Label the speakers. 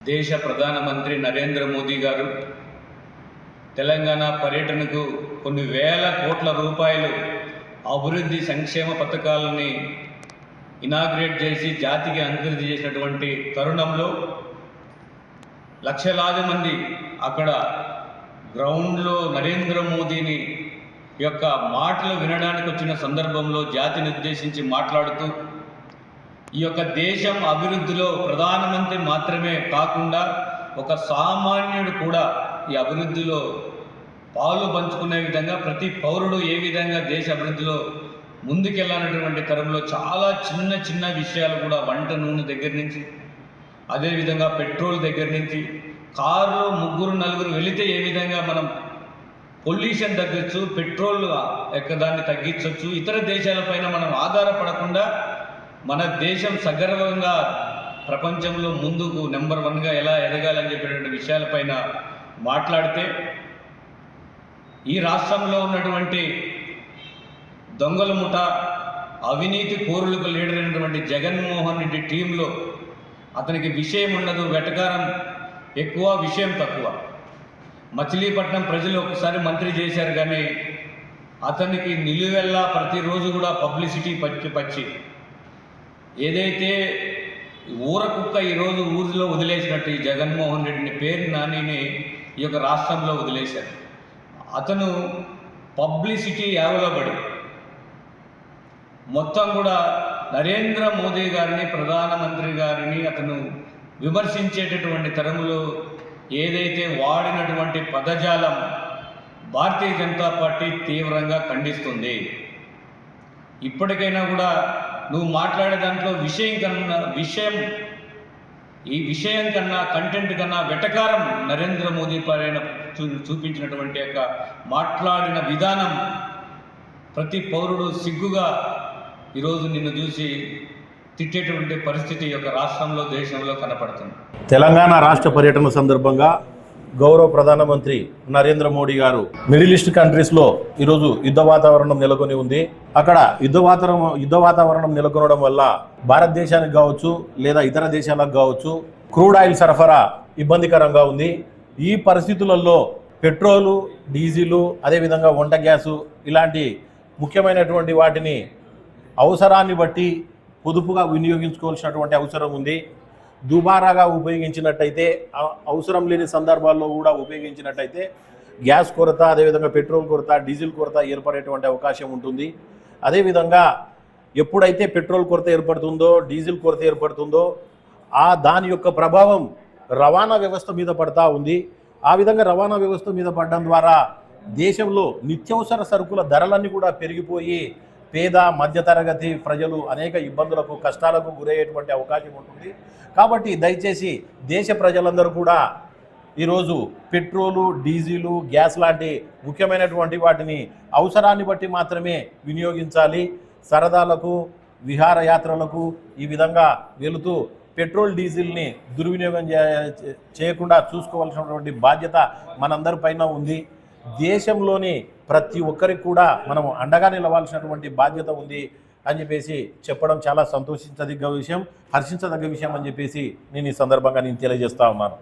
Speaker 1: దేశ ప్రధానమంత్రి నరేంద్ర మోదీ గారు తెలంగాణ పర్యటనకు కొన్ని వేల కోట్ల రూపాయలు అభివృద్ధి సంక్షేమ పథకాలని ఇనాగ్రేట్ చేసి జాతికి అంకితం చేసినటువంటి తరుణంలో లక్షలాది మంది అక్కడ గ్రౌండ్లో నరేంద్ర మోదీని యొక్క మాటలు వినడానికి వచ్చిన సందర్భంలో జాతిని ఉద్దేశించి మాట్లాడుతూ ఈ యొక్క దేశం అభివృద్ధిలో ప్రధానమంత్రి మాత్రమే కాకుండా ఒక సామాన్యుడు కూడా ఈ అభివృద్ధిలో పాలు పంచుకునే విధంగా ప్రతి పౌరుడు ఏ విధంగా దేశ అభివృద్ధిలో ముందుకెళ్ళాలనేటువంటి తరంలో చాలా చిన్న చిన్న విషయాలు కూడా వంట నూనె దగ్గర నుంచి అదేవిధంగా పెట్రోల్ దగ్గర నుంచి కారులో ముగ్గురు నలుగురు వెళితే ఏ విధంగా మనం పొల్యూషన్ తగ్గచ్చు, పెట్రోల్ దాన్ని తగ్గించవచ్చు, ఇతర దేశాలపైన మనం ఆధారపడకుండా మన దేశం సగర్వంగా ప్రపంచంలో ముందుకు నెంబర్ 1గా ఎలా ఎదగాలని చెప్పేటువంటి విషయాలపైన మాట్లాడితే ఈ రాష్ట్రంలో ఉన్నటువంటి దొంగల ముఠ అవినీతి కోరులకు లీడర్ అయినటువంటి జగన్మోహన్ రెడ్డి టీంలో అతనికి విషయం ఉండదు, వెటకారం ఎక్కువ, విషయం తక్కువ. మచిలీపట్నం ప్రజలు ఒకసారి మంత్రి చేశారు, కానీ అతనికి నిలువెల్లా ప్రతిరోజు కూడా పబ్లిసిటీ పచ్చి ఏదైతే ఊర కుక్క ఈరోజు ఊరిలో వదిలేసినట్టు ఈ జగన్మోహన్ రెడ్డిని పేరు నానిని ఈ యొక్క రాష్ట్రంలో వదిలేశారు. అతను పబ్లిసిటీ యావలబడి మొత్తం కూడా నరేంద్ర మోదీ గారిని, ప్రధానమంత్రి గారిని అతను విమర్శించేటటువంటి తరములో ఏదైతే వాడినటువంటి పదజాలం భారతీయ జనతా పార్టీ తీవ్రంగా ఖండిస్తుంది. ఇప్పటికైనా కూడా నువ్వు మాట్లాడే దాంట్లో విషయం కన్నా కంటెంట్ కన్నా వెటకారం నరేంద్ర మోదీ పైన చూపించినటువంటి యొక్క మాట్లాడిన విధానం ప్రతి పౌరుడు సిగ్గుగా ఈరోజు నిన్ను చూసి తిట్టేటువంటి పరిస్థితి యొక్క రాష్ట్రంలో, దేశంలో కనపడుతుంది.
Speaker 2: తెలంగాణ రాష్ట్ర పర్యటన సందర్భంగా గౌరవ ప్రధానమంత్రి నరేంద్ర మోడీ గారు మిడిల్ ఈస్ట్ కంట్రీస్లో ఈరోజు యుద్ధ వాతావరణం నెలకొని ఉంది. అక్కడ యుద్ధ వాతావరణం నెలకొనడం వల్ల భారతదేశానికి కావచ్చు లేదా ఇతర దేశాలకు కావచ్చు క్రూడ్ ఆయిల్ సరఫరా ఇబ్బందికరంగా ఉంది. ఈ పరిస్థితులలో పెట్రోలు, డీజిలు, అదేవిధంగా వంట గ్యాసు ఇలాంటి ముఖ్యమైనటువంటి వాటిని అవసరాన్ని బట్టి పొదుపుగా వినియోగించుకోవాల్సినటువంటి అవసరం ఉంది. దుబారాగా ఉపయోగించినట్టయితే, అవసరం లేని సందర్భాల్లో కూడా ఉపయోగించినట్టయితే గ్యాస్ కొరత, అదేవిధంగా పెట్రోల్ కొరత, డీజిల్ కొరత ఏర్పడేటువంటి అవకాశం ఉంటుంది. అదేవిధంగా ఎప్పుడైతే పెట్రోల్ కొరత ఏర్పడుతుందో, డీజిల్ కొరత ఏర్పడుతుందో దాని యొక్క ప్రభావం రవాణా వ్యవస్థ మీద పడతా ఉంది. ఆ విధంగా రవాణా వ్యవస్థ మీద పడడం ద్వారా దేశంలో నిత్యావసర సరుకుల ధరలన్నీ కూడా పెరిగిపోయి పేద మధ్యతరగతి ప్రజలు అనేక ఇబ్బందులకు, కష్టాలకు గురయ్యేటువంటి అవకాశం ఉంటుంది. కాబట్టి దయచేసి దేశ ప్రజలందరూ కూడా ఈరోజు పెట్రోలు, డీజిలు, గ్యాస్ లాంటి ముఖ్యమైనటువంటి వాటిని అవసరాన్ని బట్టి మాత్రమే వినియోగించాలి. సరదాలకు, విహారయాత్రలకు ఈ విధంగా వెళుతూ పెట్రోల్, డీజిల్ని దుర్వినియోగం చేయకుండా చూసుకోవాల్సినటువంటి బాధ్యత మనందరిపైన ఉంది. దేశంలోని ప్రతి ఒక్కరికి కూడా మనం అండగా నిలవాల్సినటువంటి బాధ్యత ఉంది అని చెప్పేసి చెప్పడం చాలా సంతోషించదగ్గ విషయం, హర్షించదగ్గ విషయం అని చెప్పేసి నేను ఈ సందర్భంగా తెలియజేస్తా ఉన్నాను.